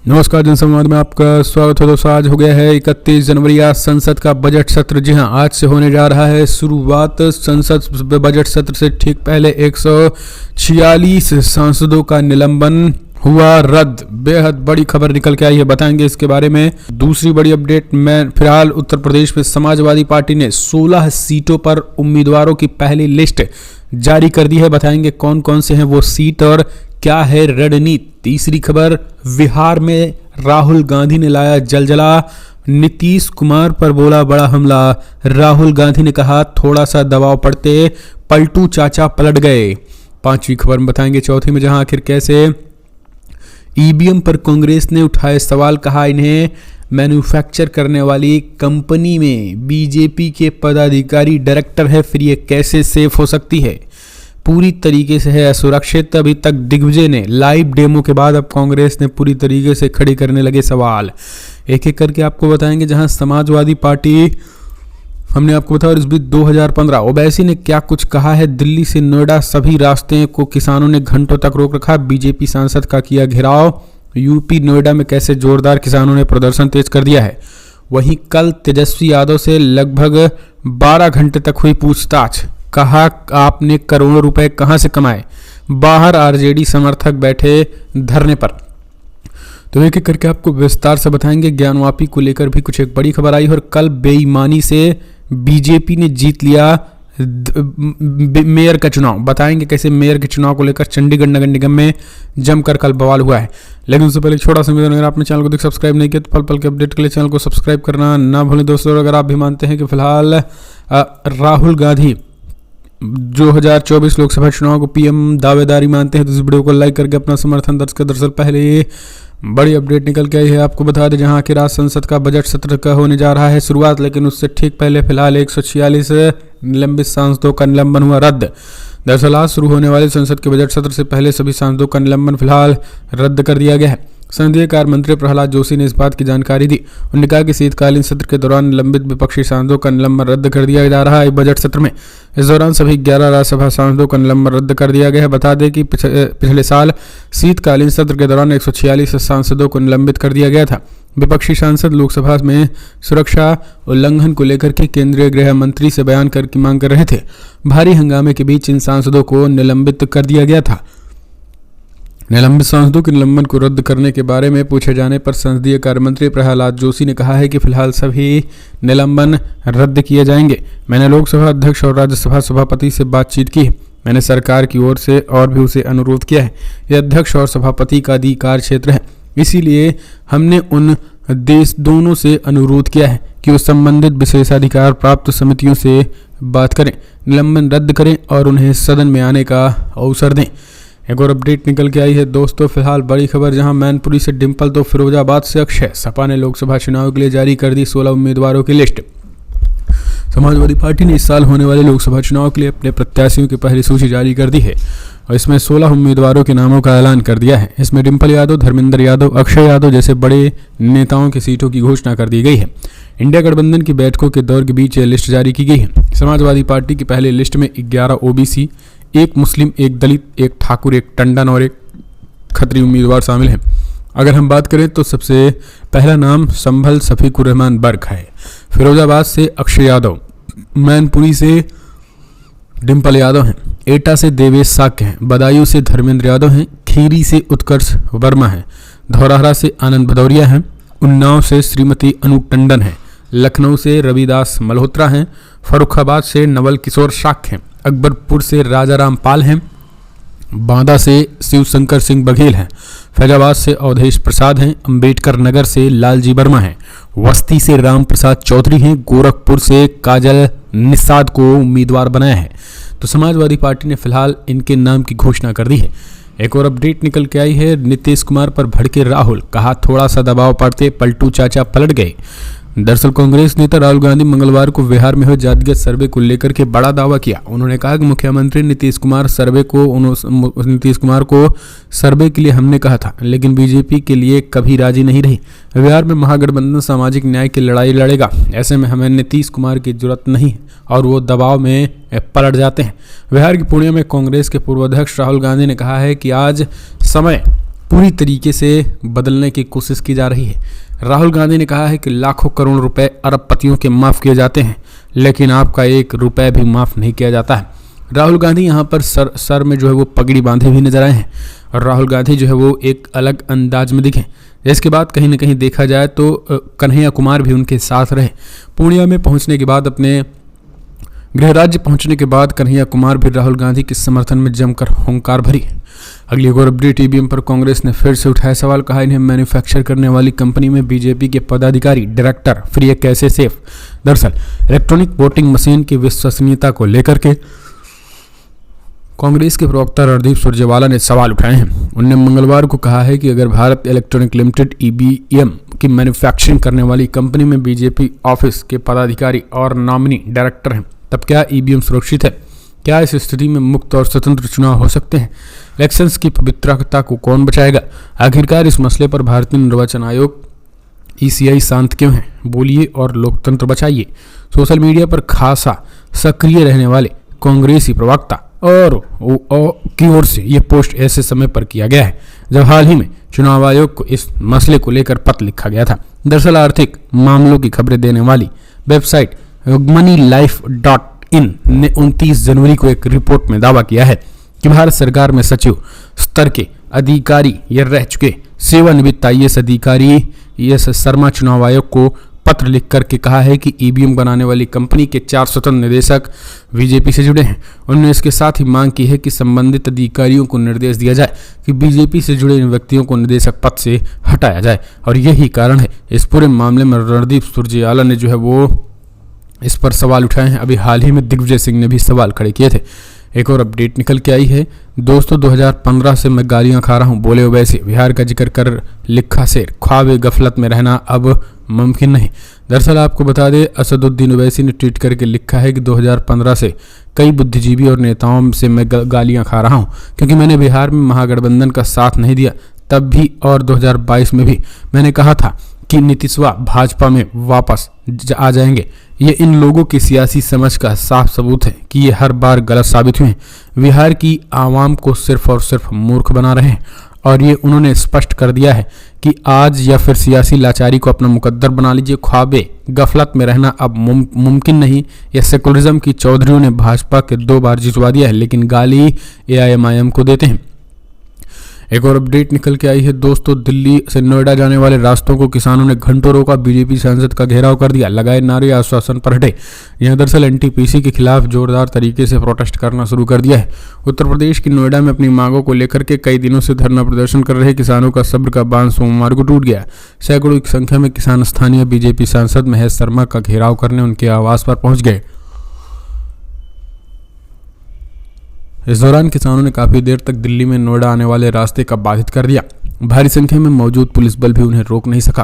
नमस्कार, जनसंवाद में आपका स्वागत है। दोस्तों, आज हो गया है 31 जनवरी। आज संसद का बजट सत्र, जी हां, आज से होने जा रहा है शुरुआत। संसद बजट सत्र से ठीक पहले 146 सांसदों का निलंबन हुआ रद्द। बेहद बड़ी खबर निकल के आई है, बताएंगे इसके बारे में। दूसरी बड़ी अपडेट में फिलहाल उत्तर प्रदेश में समाजवादी पार्टी ने 16 सीटों पर उम्मीदवारों की पहली लिस्ट जारी कर दी है। बताएंगे कौन कौन से हैं वो सीट और क्या है रणनीति। तीसरी खबर, बिहार में राहुल गांधी ने लाया जलजला, नीतीश कुमार पर बोला बड़ा हमला। राहुल गांधी ने कहा थोड़ा सा दबाव पड़ते पलटू चाचा पलट गए। पांचवी खबर में बताएंगे। चौथी में, जहां आखिर कैसे ईवीएम पर कांग्रेस ने उठाए सवाल, कहा इन्हें मैन्युफैक्चर करने वाली कंपनी में बीजेपी के पदाधिकारी डायरेक्टर है, फिर ये कैसे सेफ हो सकती है। पूरी तरीके से है असुरक्षित। अभी तक दिग्विजय ने लाइव डेमो के बाद अब कांग्रेस ने पूरी तरीके से खड़ी करने लगे सवाल। एक एक करके आपको बताएंगे। जहां समाजवादी पार्टी, हमने आपको बताया, इस बीच 2015 ओवैसी ने क्या कुछ कहा है। दिल्ली से नोएडा सभी रास्ते को किसानों ने घंटों तक रोक रखा, बीजेपी सांसद का किया घेराव। यूपी नोएडा में कैसे जोरदार किसानों ने प्रदर्शन तेज कर दिया है। वहीं कल तेजस्वी यादव से लगभग 12 घंटे तक हुई पूछताछ, कहा आपने करोड़ों रुपए कहां से कमाए। बाहर आरजेडी समर्थक बैठे धरने पर। तो एक एक करके आपको विस्तार से बताएंगे। ज्ञानवापी को लेकर भी कुछ एक बड़ी खबर आई और कल बेईमानी से बीजेपी ने जीत लिया मेयर का चुनाव। बताएंगे कैसे मेयर के चुनाव को लेकर चंडीगढ़ नगर निगम में जमकर कल बवाल हुआ है। लेकिन उससे पहले छोटा सा निवेदन, अगर आपने चैनल को सब्सक्राइब नहीं किया तो पल पल के अपडेट के लिए चैनल को सब्सक्राइब करना ना भूलें। दोस्तों, अगर आप भी मानते हैं कि फिलहाल राहुल गांधी 2024 लोकसभा चुनाव को पीएम दावेदारी मानते हैं तो इस वीडियो को लाइक करके अपना समर्थन दर्ज कर। दरअसल पहले बड़ी अपडेट निकल के आई है, आपको बता दें, जहां कि आज संसद का बजट सत्र का होने जा रहा है शुरुआत। लेकिन उससे ठीक पहले फिलहाल 146 निलंबित सांसदों का निलंबन हुआ रद्द। दरअसल आज शुरू होने वाले संसद के बजट सत्र से पहले सभी सांसदों का निलंबन फिलहाल रद्द कर दिया गया है। संसदीय कार्य मंत्री प्रहलाद जोशी ने इस बात की जानकारी दी। उन्होंने कहा कि शीतकालीन सत्र के दौरान निलंबित विपक्षी सांसदों का निलंबन रद्द कर दिया जा रहा है बजट सत्र में। इस दौरान सभी 11 राज्यसभा सांसदों का निलंबन रद्द कर दिया गया है। बता दें कि पिछले साल शीतकालीन सत्र के दौरान 146 सांसदों को निलंबित कर दिया गया था। विपक्षी सांसद लोकसभा में सुरक्षा उल्लंघन को लेकर के केंद्रीय गृह मंत्री से बयान की मांग कर रहे थे। भारी हंगामे के बीच इन सांसदों को निलंबित कर दिया गया था। निलंबित सांसदों के निलंबन को रद्द करने के बारे में पूछे जाने पर संसदीय कार्य मंत्री प्रहलाद जोशी ने कहा है कि फिलहाल सभी निलंबन रद्द किए जाएंगे। मैंने लोकसभा अध्यक्ष और राज्यसभा सभापति से बातचीत की है। मैंने सरकार की ओर से और भी उसे अनुरोध किया है। यह अध्यक्ष और सभापति का अधिकार क्षेत्र है, इसीलिए हमने उन देश दोनों से अनुरोध किया है कि वो संबंधित विशेषाधिकार प्राप्त समितियों से बात करें, निलंबन रद्द करें और उन्हें सदन में आने का अवसर दें। एक और अपडेट निकल के आई है दोस्तों, फिलहाल बड़ी खबर, जहां मैनपुरी से डिंपल तो फिरोजाबाद से अक्षय। सपा ने लोकसभा चुनाव के लिए जारी कर दी 16 उम्मीदवारों की लिस्ट। समाजवादी पार्टी ने इस साल होने वाले लोकसभा चुनाव के लिए अपने प्रत्याशियों की पहली सूची जारी कर दी है और इसमें 16 उम्मीदवारों के नामों का ऐलान कर दिया है। इसमें डिंपल यादव, धर्मेंद्र यादव, अक्षय यादव जैसे बड़े नेताओं की सीटों की घोषणा कर दी गई है। इंडिया गठबंधन की बैठकों के दौर के बीच यह लिस्ट जारी की गई है। समाजवादी पार्टी की पहली लिस्ट में 11 ओबीसी, एक मुस्लिम, एक दलित, एक ठाकुर, एक टंडन और एक खत्री उम्मीदवार शामिल हैं। अगर हम बात करें तो सबसे पहला नाम संभल शफीकुर रहमान बर्क है। फिरोजाबाद से अक्षय यादव, मैनपुरी से डिंपल यादव हैं, एटा से देवेश साक्य हैं, बदायूं से धर्मेंद्र यादव हैं, खीरी से उत्कर्ष वर्मा हैं, धौरहरा से आनंद भदौरिया हैं, उन्नाव से श्रीमती अनूप टंडन हैं, लखनऊ से रविदास मल्होत्रा हैं, फर्रुखाबाद से नवल किशोर शाक्य हैं, अकबरपुर से राजाराम पाल हैं, बांदा से शिवशंकर सिंह बघेल हैं, फैजाबाद से अवधेश प्रसाद हैं, अंबेडकर नगर से लालजी वर्मा हैं, वस्ती से राम प्रसाद चौधरी हैं, गोरखपुर से काजल निषाद को उम्मीदवार बनाया है। तो समाजवादी पार्टी ने फिलहाल इनके नाम की घोषणा कर दी है। एक और अपडेट निकल के आई है, नीतीश कुमार पर भड़के राहुल, कहा थोड़ा सा दबाव पड़ते पलटू चाचा पलट गए। दरअसल कांग्रेस नेता राहुल गांधी मंगलवार को बिहार में हुए जातिगत सर्वे को लेकर के बड़ा दावा किया। उन्होंने कहा कि मुख्यमंत्री नीतीश कुमार को सर्वे के लिए हमने कहा था, लेकिन बीजेपी के लिए कभी राजी नहीं रही। बिहार में महागठबंधन सामाजिक न्याय की लड़ाई लड़ेगा, ऐसे में हमें नीतीश कुमार की जरूरत नहीं और वो दबाव में पलट जाते हैं। बिहार के पूर्णिया में कांग्रेस के पूर्व अध्यक्ष राहुल गांधी ने कहा है कि आज समय पूरी तरीके से बदलने की कोशिश की जा रही है। राहुल गांधी ने कहा है कि लाखों करोड़ रुपए अरबपतियों के माफ़ किए जाते हैं, लेकिन आपका 1 रुपए भी माफ़ नहीं किया जाता है। राहुल गांधी यहाँ पर सर में जो है वो पगड़ी बांधे हुए नजर आए हैं और राहुल गांधी जो है वो एक अलग अंदाज में दिखे। इसके बाद कहीं ना कहीं देखा जाए तो कन्हैया कुमार भी उनके साथ रहे। पूर्णिया में पहुंचने के बाद, अपने गृह राज्य पहुंचने के बाद कन्हैया कुमार भी राहुल गांधी के समर्थन में जमकर हुंकार भरी। अगली एक और अपडेट, ईवीएम पर कांग्रेस ने फिर से उठाया सवाल। कहा इन्हें मैन्युफैक्चर करने वाली कंपनी में बीजेपी के पदाधिकारी डायरेक्टर फ्री है कैसे सेफ। दरअसल इलेक्ट्रॉनिक वोटिंग मशीन की विश्वसनीयता को लेकर के कांग्रेस के प्रवक्ता रणदीप सुरजेवाला ने सवाल उठाए हैं। उन्होंने मंगलवार को कहा है कि अगर भारत इलेक्ट्रॉनिक लिमिटेड ईवीएम की मैन्युफैक्चरिंग करने वाली कंपनी में बीजेपी ऑफिस के पदाधिकारी और नॉमिनी डायरेक्टर हैं, तब क्या ईवीएम सुरक्षित है? क्या इस स्थिति में मुक्त और स्वतंत्र चुनाव हो सकते हैं? इलेक्शंस की पवित्रता को कौन बचाएगा? आखिरकार इस मसले पर भारतीय निर्वाचन आयोग ईसीआई शांत क्यों है? बोलिए और लोकतंत्र बचाइए। सोशल मीडिया पर खासा सक्रिय रहने वाले कांग्रेसी प्रवक्ता और की ओर से यह पोस्ट ऐसे समय पर किया गया है जब हाल ही में चुनाव आयोग को इस मसले को लेकर पत्र लिखा गया था। दरअसल आर्थिक मामलों की खबरें देने वाली वेबसाइट moneylife.in ने 29 जनवरी को एक रिपोर्ट में दावा किया है कि भारत सरकार में सचिव स्तर के अधिकारी या रह चुके सेवानिवृत्त IAS अधिकारी ES शर्मा चुनाव आयोग को पत्र लिख करके कहा है कि ईवीएम बनाने वाली कंपनी के 4 स्वतंत्र निदेशक बीजेपी से जुड़े हैं। उन्होंने इसके साथ ही मांग की है कि संबंधित अधिकारियों को निर्देश दिया जाए कि बीजेपी से जुड़े इन व्यक्तियों को निदेशक पद से हटाया जाए। और यही कारण है इस पूरे मामले में रणदीप सुरजेवाला ने जो है वो इस पर सवाल उठाए हैं। अभी हाल ही में दिग्विजय सिंह ने भी सवाल खड़े किए थे। एक और अपडेट निकल के आई है दोस्तों, 2015 से मैं गालियां खा रहा हूं, बोले ओवैसी। बिहार का जिक्र कर लिखा शेर, ख्वाब गफलत में रहना अब मुमकिन नहीं। दरअसल आपको बता दें, असदुद्दीन ओवैसी ने ट्वीट करके लिखा है कि 2015 से कई बुद्धिजीवी और नेताओं से मैं गालियां खा रहा हूं, क्योंकि मैंने बिहार में महागठबंधन का साथ नहीं दिया। तब भी और 2022 में भी मैंने कहा था कि नीतीशवा भाजपा में वापस आ जाएंगे। ये इन लोगों की सियासी समझ का साफ सबूत है कि ये हर बार गलत साबित हुए हैं। बिहार की आवाम को सिर्फ और सिर्फ मूर्ख बना रहे हैं और ये उन्होंने स्पष्ट कर दिया है कि आज या फिर सियासी लाचारी को अपना मुकद्दर बना लीजिए। ख्वाबे गफलत में रहना अब मुमकिन नहीं। यह सेकुलरिज्म की चौधरियों ने भाजपा के 2 बार जितवा दिया है, लेकिन गाली AIMIM को देते हैं। एक और अपडेट निकल के आई है दोस्तों, दिल्ली से नोएडा जाने वाले रास्तों को किसानों ने घंटों रोका। बीजेपी सांसद का घेराव कर दिया, लगाए नारे, आश्वासन पर हटे। यह दरअसल NTPC के खिलाफ जोरदार तरीके से प्रोटेस्ट करना शुरू कर दिया है। उत्तर प्रदेश की नोएडा में अपनी मांगों को लेकर के कई दिनों से धरना प्रदर्शन कर रहे किसानों का सब्र का बांध सोमवार को टूट गया। सैकड़ों की संख्या में किसान स्थानीय बीजेपी सांसद महेश शर्मा का घेराव करने उनके आवास पर पहुंच गए। इस दौरान किसानों ने काफी देर तक दिल्ली में नोएडा आने वाले रास्ते का बाधित कर दिया। भारी संख्या में मौजूद पुलिस बल भी उन्हें रोक नहीं सका।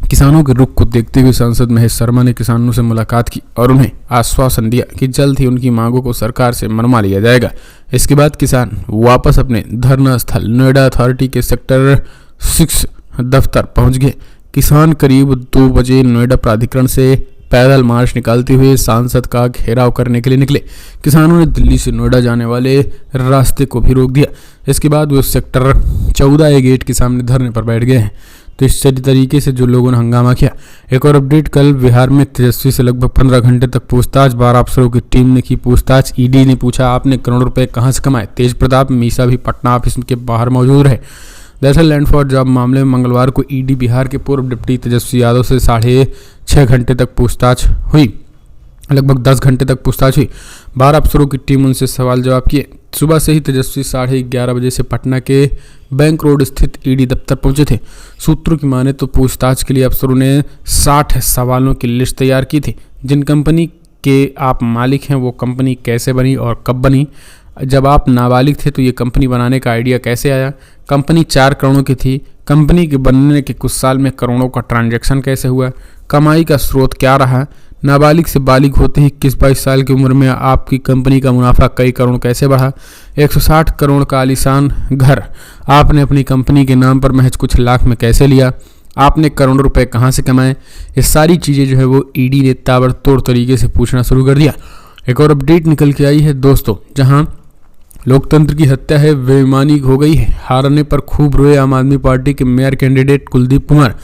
किसानों के रुख को देखते हुए सांसद महेश शर्मा ने किसानों से मुलाकात की और उन्हें आश्वासन दिया कि जल्द ही उनकी मांगों को सरकार से मनवा लिया जाएगा। इसके बाद किसान वापस अपने धरना स्थल नोएडा अथॉरिटी के सेक्टर 6 दफ्तर पहुंच गए। किसान करीब 2 बजे नोएडा प्राधिकरण से पैदल मार्च निकालते हुए सांसद का घेराव करने के लिए निकले। किसानों ने दिल्ली से नोएडा जाने वाले रास्ते को भी रोक दिया। इसके बाद वो सेक्टर 14A गेट के सामने धरने पर बैठ गए हैं। तो इस तरीके से जो लोगों ने हंगामा किया। एक और अपडेट, कल बिहार में तेजस्वी से लगभग 15 घंटे तक पूछताछ। 12 अफसरों की टीम ने की पूछताछ। ईडी ने पूछा आपने करोड़ों रुपए कहां से कमाए। तेज प्रताप मीसा भी पटना ऑफिस के बाहर मौजूद रहे। दरअसल लैंड फॉर जॉब मामले में मंगलवार को ईडी बिहार के पूर्व डिप्टी तेजस्वी यादव से 6.5 घंटे तक पूछताछ हुई। लगभग 10 घंटे तक पूछताछ हुई। 12 अफसरों की टीम उनसे सवाल जवाब किए। सुबह से ही तेजस्वी 11:30 बजे से पटना के बैंक रोड स्थित ईडी दफ्तर पहुंचे थे। सूत्रों की माने तो पूछताछ के लिए अफसरों ने 60 सवालों की लिस्ट तैयार की थी। जिन कंपनी के आप मालिक हैं वो कंपनी कैसे बनी और कब बनी। जब आप नाबालिग थे तो ये कंपनी बनाने का आइडिया कैसे आया। कंपनी 4 करोड़ों की थी। कंपनी के बनने के कुछ साल में करोड़ों का ट्रांजैक्शन कैसे हुआ। कमाई का स्रोत क्या रहा। नाबालिग से बालिग होते ही 21-22 साल की उम्र में आपकी कंपनी का मुनाफा कई करोड़ कैसे बढ़ा। 160 करोड़ का आलीशान घर आपने अपनी कंपनी के नाम पर महज कुछ लाख में कैसे लिया। आपने करोड़ों रुपए कहाँ से कमाए। ये सारी चीज़ें जो है वो ईडी ने ताबड़तोड़ तरीके से पूछना शुरू कर दिया। एक और अपडेट निकल के आई है दोस्तों, जहाँ लोकतंत्र की हत्या है, बेईमानी हो गई है, हारने पर खूब रोए आम आदमी पार्टी के मेयर कैंडिडेट कुलदीप कुमार।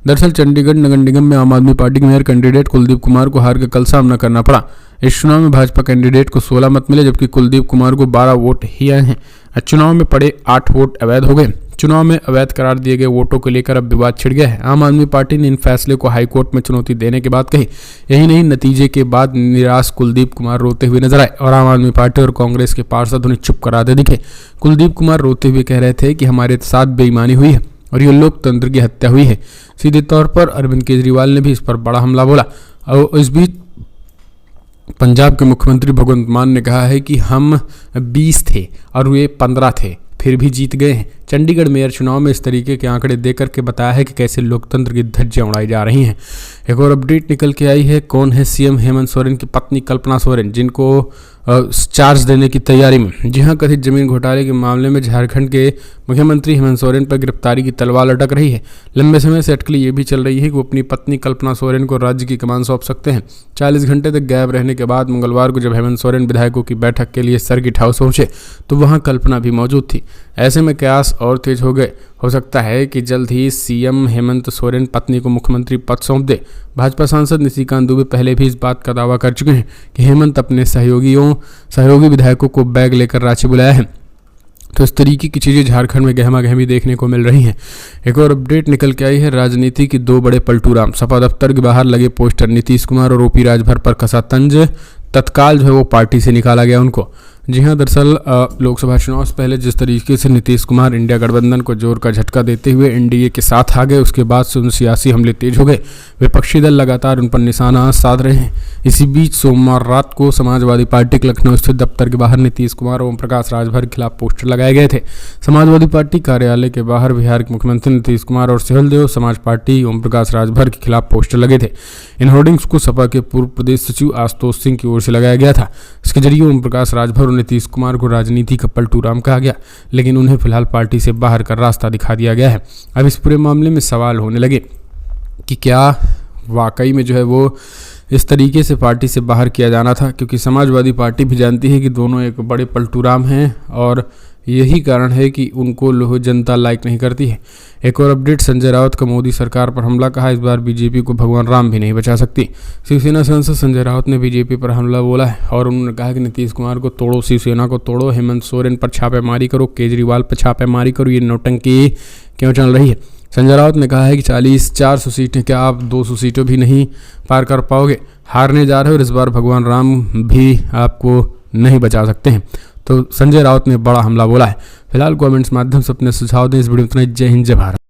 दरअसल चंडीगढ़ नगर निगम में आम आदमी पार्टी के मेयर कैंडिडेट कुलदीप कुमार को हार का कल सामना करना पड़ा। इस चुनाव में भाजपा कैंडिडेट को 16 मत मिले, जबकि कुलदीप कुमार को 12 वोट ही आए हैं। चुनाव में पड़े 8 वोट अवैध हो गए। चुनाव में अवैध करार दिए गए वोटों को लेकर अब विवाद छिड़ गया है। आम आदमी पार्टी ने इन फैसले को हाईकोर्ट में चुनौती देने की बात कही। यही नहीं, नतीजे के बाद निराश कुलदीप कुमार रोते हुए नजर आए और आम आदमी पार्टी और कांग्रेस के पार्षद उन्हें चुप कराते दिखे। कुलदीप कुमार रोते हुए कह रहे थे कि हमारे साथ बेईमानी हुई है और ये लोकतंत्र की हत्या हुई है। सीधे तौर पर अरविंद केजरीवाल ने भी इस पर बड़ा हमला बोला। और इस बीच पंजाब के मुख्यमंत्री भगवंत मान ने कहा है कि हम 20 थे और वे 15 थे, फिर भी जीत गए हैं। चंडीगढ़ मेयर चुनाव में इस तरीके के आंकड़े देकर के बताया है कि कैसे लोकतंत्र की धज्जियां उड़ाई जा रही हैं। एक और अपडेट निकल के आई है। कौन है सीएम हेमंत सोरेन की पत्नी कल्पना सोरेन, जिनको चार्ज देने की तैयारी में। जी हां, कथित जमीन घोटाले के मामले में झारखंड के मुख्यमंत्री हेमंत सोरेन पर गिरफ्तारी की तलवार लटक रही है। लंबे समय से अटकली ये भी चल रही है कि वो अपनी पत्नी कल्पना सोरेन को राज्य की कमान सौंप सकते हैं। 40 घंटे तक गायब रहने के बाद मंगलवार को जब हेमंत सोरेन विधायकों की बैठक के लिए सर्किट हाउस पहुंचे तो वहां कल्पना भी मौजूद थी। ऐसे में कयास और तेज हो गए। हो सकता है कि जल्द ही सीएम हेमंत सोरेन पत्नी को मुख्यमंत्री पद सौंप दे। भाजपा सांसद निशिकांत दुबे पहले भी इस बात का दावा कर चुके हैं कि हेमंत अपने सहयोगी विधायकों को बैग लेकर रांची बुलाया है। तो इस तरीके की चीज़ें झारखंड में गहमा गहमी देखने को मिल रही हैं। एक और अपडेट निकल के आई है। राजनीति की 2 बड़े पलटूराम। सपा दफ्तर के बाहर लगे पोस्टर, नीतीश कुमार और ओपी राजभर पर कसा तंज। तत्काल जो है वो पार्टी से निकाला गया उनको। जी हाँ, दरअसल लोकसभा चुनाव से पहले जिस तरीके से नीतीश कुमार इंडिया गठबंधन को जोर का झटका देते हुए एनडीए के साथ आ गए, उसके बाद से उन सियासी हमले तेज हो गए। विपक्षी दल लगातार उन पर निशाना साध रहे हैं। इसी बीच सोमवार रात को समाजवादी पार्टी के लखनऊ स्थित दफ्तर के बाहर नीतीश कुमार और ओम प्रकाश राजभर के खिलाफ पोस्टर लगाए गए थे। समाजवादी पार्टी कार्यालय के बाहर बिहार के मुख्यमंत्री नीतीश कुमार और सहलदेव समाज पार्टी ओम प्रकाश राजभर के खिलाफ पोस्टर लगे थे। इन होर्डिंग्स को सपा के पूर्व प्रदेश सचिव आशुतोष सिंह की ओर से लगाया गया था। इसके जरिए ओम प्रकाश राजभर और नीतीश कुमार को राजनीति का पलटूराम कहा गया, लेकिन उन्हें फिलहाल पार्टी से बाहर का रास्ता दिखा दिया गया है। अब इस पूरे मामले में सवाल होने लगे कि क्या वाकई में जो है वो इस तरीके से पार्टी से बाहर किया जाना था, क्योंकि समाजवादी पार्टी भी जानती है कि दोनों एक बड़े पलटूराम हैं और यही कारण है कि उनको लोग जनता लाइक नहीं करती है। एक और अपडेट, संजय राउत का मोदी सरकार पर हमला, कहा इस बार बीजेपी को भगवान राम भी नहीं बचा सकती। शिवसेना सांसद संजय राउत ने बीजेपी पर हमला बोला है और उन्होंने कहा कि नीतीश कुमार को तोड़ो, शिवसेना को तोड़ो, हेमंत सोरेन पर छापेमारी करो, केजरीवाल पर छापेमारी करो, ये नौटंकी क्यों चल रही है। संजय राउत ने कहा है कि 400 सीटें क्या आप 200 सीटें भी नहीं पार कर पाओगे, हारने जा रहे हो और इस बार भगवान राम भी आपको नहीं बचा सकते हैं। तो संजय राउत ने बड़ा हमला बोला है। फिलहाल कमेंट्स माध्यम से अपने सुझाव दें। इस वीडियो में इतना ही। जय हिंद, जय भारत।